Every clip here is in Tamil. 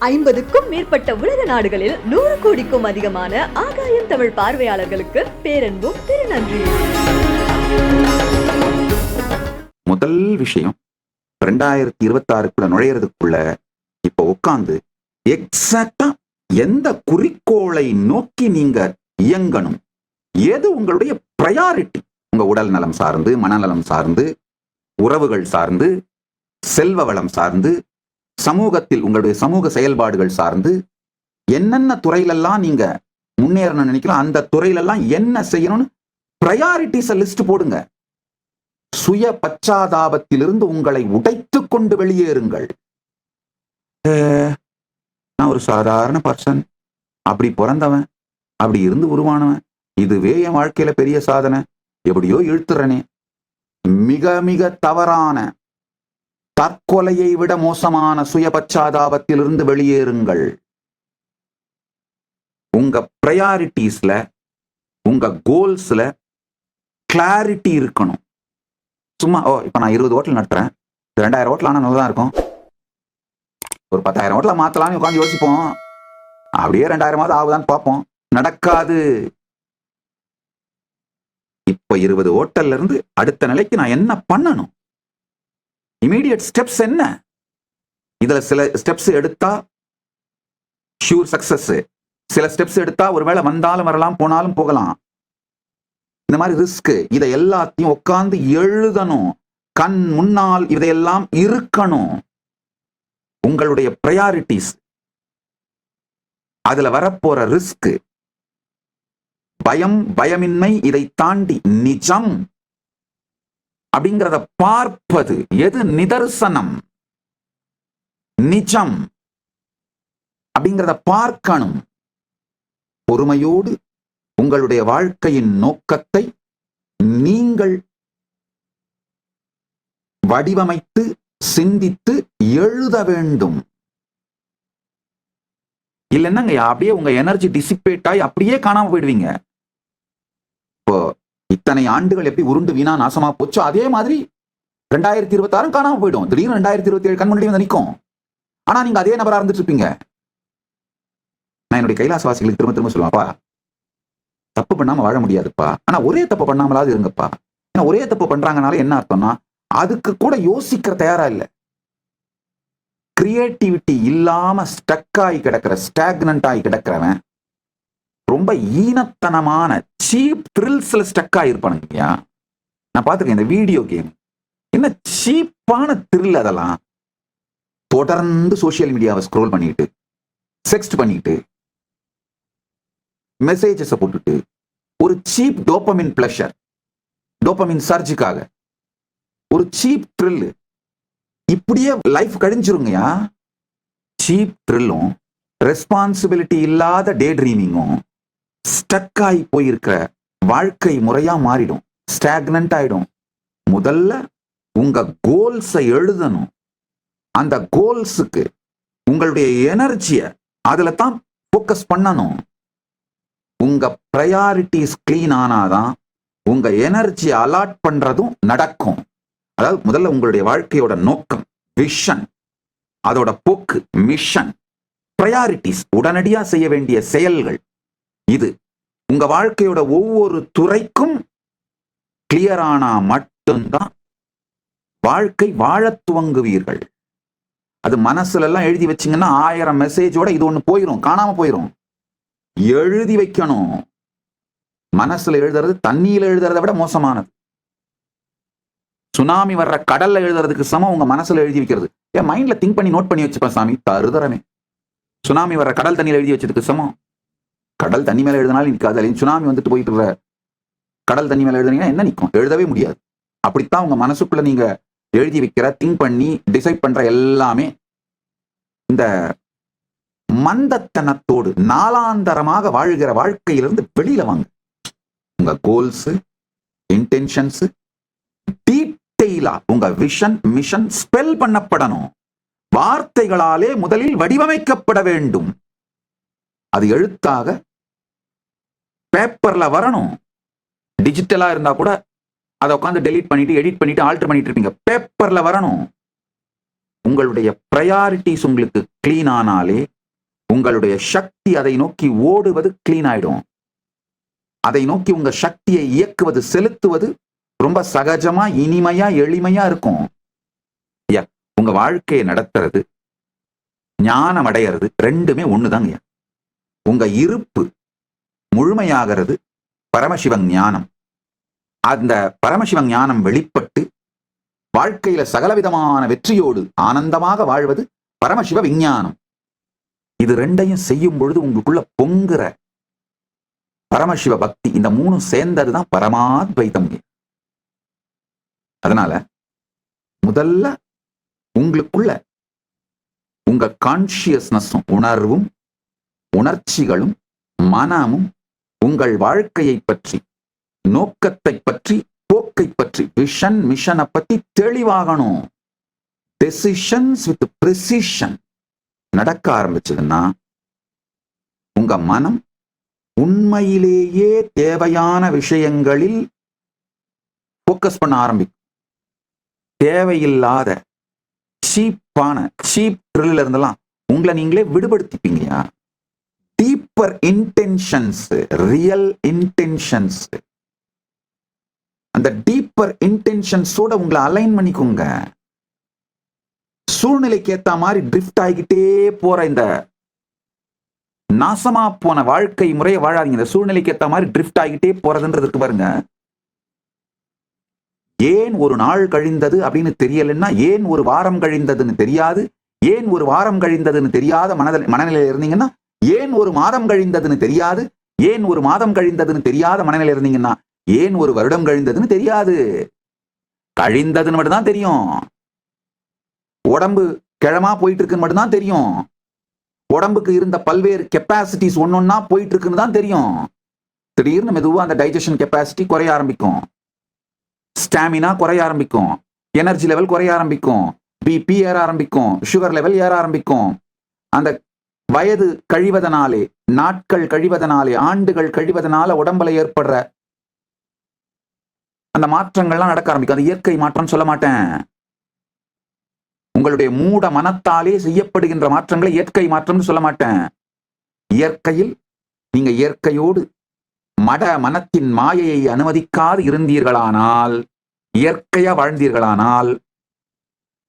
50க்கும் மேற்பட்ட உலக நாடுகளில் 100 கோடிக்கும் அதிகமான ஆகாயம் தமிழ் பார்வையாளர்களுக்கு பேரன்பும் திருநன்றியும். முதல் விஷயம் 2026க்குள்ள நுழையறதுக்குள்ள இப்ப உட்கார்ந்து எக்ஸாக்டா எந்த குறிக்கோளை நோக்கி நீங்க இயங்கணும், எது உங்களுடைய பிரையாரிட்டி, உங்க உடல் நலம் சார்ந்து, மனநலம் சார்ந்து, உறவுகள் சார்ந்து, செல்வ வளம் சார்ந்து, சமூகத்தில் உங்களுடைய சமூக செயல்பாடுகள் சார்ந்து, என்னென்ன துறையிலெல்லாம் நீங்க முன்னேறணும்னு நினைக்கலாம், அந்த துறையிலெல்லாம் என்ன செய்யணும்னு பிரையாரிட்டிஸ் லிஸ்ட் போடுங்க. சுய பச்சாதாபத்திலிருந்து உங்களை உடைத்து கொண்டு வெளியேறுங்கள். நான் ஒரு சாதாரண பர்சன், அப்படி பிறந்தவன், அப்படி இருந்து உருவானவன், இதுவே என் வாழ்க்கையில பெரிய சாதனை, எப்படியோ இழுத்துறனே. மிக மிக தவறான, தற்கொலையை விட மோசமான சுய பச்சாதாபத்திலிருந்து வெளியேறுங்கள். உங்க பிரையாரிட்டிஸ்ல, உங்க கோல்ஸ்ல கிளாரிட்டி இருக்கணும். சும்மா இப்ப நான் 20 ஹோட்டல் நடத்துறேன், 2000 ஹோட்டல் ஆனா நல்லதான் இருக்கும், ஒரு 10,000 ஹோட்டல மாத்தலாம்னு உட்காந்து யோசிப்போம். அப்படியே 2000 ஆகுதான்னு பார்ப்போம், நடக்காது. இப்ப 20 ஹோட்டல்ல இருந்து அடுத்த நிலைக்கு நான் என்ன பண்ணணும், இமீடியட் ஸ்டெப்ஸ் என்ன? இதுல சில ஸ்டெப்ஸ் எடுத்தா ஷூர் சக்சஸ், சில ஸ்டெப்ஸ் எடுத்தா ஒருவேளை வந்தாலும் வரலாம், போனாலும் போகலாம். இந்த மாதிரி ரிஸ்க், இதை எல்லாத்தையும் உட்கார்ந்து எழுதணும். கண் முன்னால் இதையெல்லாம் இருக்கணும். உங்களுடைய பிரையாரிட்டிஸ், அதுல வரப்போற ரிஸ்க், பயம், பயமின்மை, இதை தாண்டி நிஜம் அப்படிங்கிறத பார்ப்பது எது நிதர்சனம், நிஜம் அப்படிங்கிறத பார்க்கணும். பொறுமையோடு உங்களுடைய வாழ்க்கையின் நோக்கத்தை நீங்கள் வடிவமைத்து சிந்தித்து எழுத வேண்டும். இல்லைன்னாங்க அப்படியே உங்க எனர்ஜி டிசிபேட் ஆகி அப்படியே காணாம போயிடுவீங்க. இப்போ இத்தனை ஆண்டுகள் எப்படி உருண்டு வீணா நாசமா போச்சோ அதே மாதிரி 2026 காணாம போயிடும். திடீர்னு 2027 கண் முன்னாடி வந்து நிற்கும். ஆனா நீங்க அதே நபரா இருந்துட்டு இருப்பீங்க. நான் என்னுடைய கைலாசவாசிகளுக்கு திரும்ப திரும்ப சொல்லுவாப்பா, தப்பு பண்ணாம வாழ முடியாதுப்பா, ஆனா ஒரே தப்பு பண்ணாமலாவது இருங்கப்பா. ஏன்னா ஒரே தப்பு பண்றாங்கனால என்ன அர்த்தம்னா அதுக்கு கூட யோசிக்கிற தயாரா இல்ல. கிரியேட்டிவிட்டி இல்லாம ஸ்டக் ஆகி கிடக்கிற, ஸ்டாக்னன்ட் ஆகி கிடக்கிறவன் ரொம்ப ஈனத்தனமான சீப் த்ரில்ஸ்ல ஸ்டக் ஆகிருப்பானுங்கய்யா. நான் பார்த்துருக்கேன் இந்த வீடியோ கேம், என்ன சீப்பான த்ரில். அதெல்லாம் தொடர்ந்து சோசியல் மீடியாவை ஸ்க்ரோல் பண்ணிட்டு, செக்ஸ்ட் பண்ணிட்டு, மெசேஜஸ் போட்டுட்டு, ஒரு சீப் டோபமின் பிளஷர், டோபமின் சர்ஜுக்காக ஒரு சீப் த்ரில், இப்படியே லைஃப் கழிஞ்சிருங்கயா. சீப் த்ரில்லும் ரெஸ்பான்சிபிலிட்டி இல்லாத டே ட்ரீமிங்கும் ஸ்டக் ஆகி போயிருக்கிற வாழ்க்கை முறையா மாறிடும், ஸ்டாக்னன்ட் ஆயிடும். முதல்ல உங்க கோல்ஸை எழுதணும். அந்த கோல்ஸுக்கு உங்களுடைய எனர்ஜிய அதுல தான் போக்கஸ் பண்ணணும். உங்க பிரையாரிட்டிஸ் கிளீன் ஆனாதான் உங்க எனர்ஜி அலாட் பண்றதும் நடக்கும். அதாவது முதல்ல உங்களுடைய வாழ்க்கையோட நோக்கம், விஷன், அதோட போக்கு, மிஷன், பிரையாரிட்டிஸ், உடனடியா செய்ய வேண்டிய செயல்கள், இது உங்க வாழ்க்கையோட ஒவ்வொரு துறைக்கும் கிளியர் ஆனா மட்டும்தான் வாழ்க்கை வாழ துவங்குவீர்கள். அது மனசுல எல்லாம் எழுதி வச்சீங்கன்னா 1000 மெசேஜோட இது ஒண்ணு போயிரும், காணாம போயிரும். எழுதி வைக்கணும். மனசுல எழுதுறது தண்ணியில எழுதுறதை விட மோசமானது. சுனாமி வர்ற கடல்ல எழுதுறதுக்கு சமம் உங்க மனசுல எழுதி வைக்கிறது. என் மைண்ட்ல திங்க் பண்ணி நோட் பண்ணி வச்சுப்பேன் சாமி, தருதரமே. சுனாமி வர்ற கடல் தண்ணியில எழுதி வச்சதுக்கு சமம். கடல் தண்ணி மேல எழுதினாலும் நிற்காது. சுனாமி வந்துட்டு போயிட்டு இருக்க கடல் தண்ணி மேல எழுதுனீங்கன்னா என்ன நிற்கும்? எழுதவே முடியாது. அப்படித்தான் உங்க மனசுக்குள்ள நீங்க எழுதி வைக்கிற, திங்க் பண்ணி டிசைட் பண்ற எல்லாமே இந்த மந்தத்தனத்தோடு நாளாந்தரமாக வாழ்கிற வாழ்க்கையிலிருந்து வெளியில வாங்க. உங்க கோல்ஸ், இன்டென்ஷன்ஸ் டீட்டெயிலா உங்க விஷன், மிஷன் ஸ்பெல் பண்ணப்படணும். வார்த்தைகளாலே முதலில் வடிவமைக்கப்பட வேண்டும். அது எழுத்தாக பேப்பர்ல வரணும். டிஜிட்டலா இருந்தா கூட அதை உட்காந்து டெலீட் பண்ணிட்டு, எடிட் பண்ணிட்டு, ஆல்டர் பண்ணிட்டு இருப்பீங்க. பேப்பர்ல வரணும். உங்களுடைய பிரையாரிட்டிஸ் உங்களுக்கு கிளீன் ஆனாலே உங்களுடைய சக்தி அதை நோக்கி ஓடுவது கிளீன் ஆயிடும். அதை நோக்கி உங்க சக்தியை இயக்குவது, செலுத்துவது ரொம்ப சகஜமா, இனிமையா, எளிமையா இருக்கும். உங்க வாழ்க்கையை நடத்துறது, ஞானம் அடையிறது ரெண்டுமே ஒண்ணுதாங்க. உங்க இருப்பு முழுமையாகிறது பரமசிவன் ஞானம். அந்த பரமசிவன் ஞானம் வெளிப்பட்டு வாழ்க்கையில சகலவிதமான வெற்றியோடு ஆனந்தமாக வாழ்வது பரமசிவ விஞ்ஞானம். இது ரெண்டையும் செய்யும் பொழுது உங்களுக்குள்ள பொங்குற பரமசிவ பக்தி, இந்த மூணும் சேர்ந்ததுதான் பரமாத்வைத்தம். அதனால முதல்ல உங்களுக்குள்ள உங்க கான்சியஸ்னஸும், உணர்வும், உணர்ச்சிகளும், மனமும் உங்கள் வாழ்க்கையை பற்றி, நோக்கத்தை பற்றி, போக்கை பற்றி, விஷன் மிஷனை பத்தி தெளிவாகணும். டெசிஷன்ஸ் வித் பிரிசிஷன் நடக்க ஆரம்பிச்சதுன்னா உங்க மனம் உண்மையிலேயே தேவையான விஷயங்களில் போக்கஸ் பண்ண ஆரம்பிக்கும். தேவையில்லாத சீப் த்ரில்ல இருந்தெல்லாம் உங்களை நீங்களே விடுபடுத்திப்பீங்கயா. டீப்பர் இன்டென்ஷன்ஸ், ரியல் இன்டென்ஷன்ஸ், அந்த டீப்பர் இன்டென்ஷன்ஸோட உங்களை அலைன் பண்ணிக்கோங்க. சூழ்நிலைக்கு ஏத்த மாதிரி ட்ரிஃப்ட் ஆகிக்கிட்டே போற இந்த நாசமா போன வாழ்க்கை முறையை வாழாதீங்க. இந்த சூழ்நிலைக்கு ஏத்த மாதிரி ட்ரிஃப்ட் ஆகிட்டே போறதுன்றதுக்கு பாருங்க. ஏன் ஒரு நாள் கழிந்தது அப்படின்னு தெரியலன்னா, ஏன் ஒரு வாரம் கழிந்ததுன்னு தெரியாது, ஏன் ஒரு வாரம் கழிந்ததுன்னு தெரியாத மனநிலையில இருந்தீங்கன்னா, ஏன் ஒரு மாதம் கழிந்ததுன்னு தெரியாது, ஏன் ஒரு மாதம் கழிந்ததுன்னு தெரியாத மனநிலையில இருந்தீங்கன்னா, ஏன் ஒரு வருடம் கழிந்ததுன்னு தெரியாது. கழிந்ததுன்னு மட்டும்தான் தெரியும். உடம்பு கிழமா போயிட்டு இருக்குன்னு மட்டும்தான் தெரியும். உடம்புக்கு இருந்த பல்வேறு கெப்பாசிட்டிஸ் ஒன்னொன்னா போயிட்டு இருக்குன்னு தான் தெரியும். திடீர்னு மெதுவா அந்த டைஜஷன் கெப்பாசிட்டி குறைய ஆரம்பிக்கும், ஸ்டாமினா குறைய ஆரம்பிக்கும், எனர்ஜி லெவல் குறைய ஆரம்பிக்கும், பிபி ஏற ஆரம்பிக்கும், சுகர் லெவல் ஏற ஆரம்பிக்கும். அந்த வயது கழிவதனாலே, நாட்கள் கழிவதனாலே, ஆண்டுகள் கழிவதனால உடம்புல ஏற்படுற அந்த மாற்றங்கள்லாம் நடக்க ஆரம்பிக்கும். அது இயற்கை மாற்றம் சொல்ல மாட்டேன். உங்களுடைய மூட மனத்தாலே செய்யப்படுகின்ற மாற்றங்களை இயற்கை மாற்றம்னு சொல்ல மாட்டேன். இயற்கையில் நீங்க இயற்கையோடு மட மனத்தின் மாயையை அனுமதிக்காது இருந்தீர்களானால், இயற்கையா வாழ்ந்தீர்களானால்,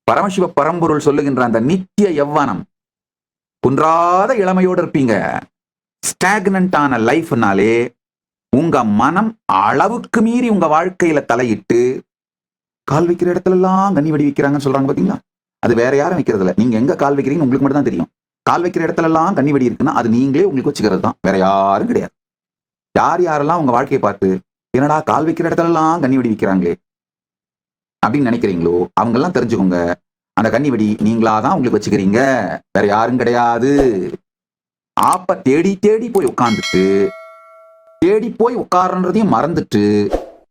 பரமசிவ பரம்பொருள் சொல்லுகின்ற அந்த நித்திய யவ்வனம், குன்றாத இளமையோடு இருப்பீங்க. ஸ்டாக்னன்டான லைஃப்னாலே உங்க மனம் அளவுக்கு மீறி உங்க வாழ்க்கையில தலையிட்டு கால் வைக்கிற இடத்துல எல்லாம் கண்ணி வெடி வைக்கிறாங்கன்னு சொல்றாங்க பாத்தீங்களா? அது வேற யாரும் வைக்கிறது இல்லை. நீங்க எங்க கால் வைக்கிறீங்கன்னு உங்களுக்கு மட்டும் தான் தெரியும். கால் வைக்கிற இடத்துல எல்லாம் கண்ணி வெடி இருக்குன்னா அது நீங்களே உங்களுக்கு வச்சுக்கிறது தான், வேற யாரும் கிடையாது. யார் யாரெல்லாம் உங்க வாழ்க்கையை பார்த்து என்னடா கால் வைக்கிற இடத்துல எல்லாம் கண்ணி வெடி வைக்கிறாங்களே அப்படின்னு நினைக்கிறீங்களோ அவங்க எல்லாம் தெரிஞ்சுக்கோங்க, அந்த கண்ணி வெடி நீங்களாதான் உங்களுக்கு வச்சுக்கிறீங்க, வேற யாரும் கிடையாது. ஆப்ப தேடி தேடி போய் உட்கார்ந்துட்டு, தேடி போய் உட்கார்றதையும் மறந்துட்டு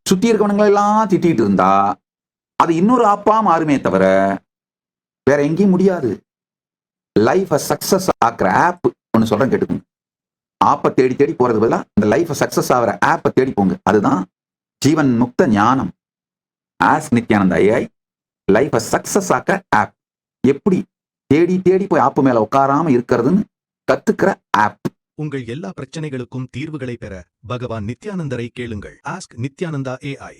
சுத்தி இருக்கவனுங்களெல்லாம் திட்டிட்டு இருந்தா அது இன்னொரு ஆப்பா மாறுமே தவிர வேற எங்கேயும் முடியாது. லைஃப சக்சஸ் ஆக்குற ஆப் ஒன்னு சொல்றேன் கேட்டுக்கோங்க. ஆப்ப தேடி தேடி போறது பதிலா இந்த லைஃப சக்சஸ் ஆகிற ஆப்பை தேடி போங்க. அதுதான் ஜீவன் முக்த ஞானம். ஆஸ் நித்யானந்த AI லைஃப சக்சஸ் ஆக்க ஆப். எப்படி தேடி தேடி போய் ஆப்பு மேல உட்காராம இருக்கிறதுன்னு கத்துக்கிற ஆப். உங்கள் எல்லா பிரச்சனைகளுக்கும் தீர்வுகளை பெற பகவான் நித்யானந்தரை கேளுங்கள். Ask Nithyananda AI.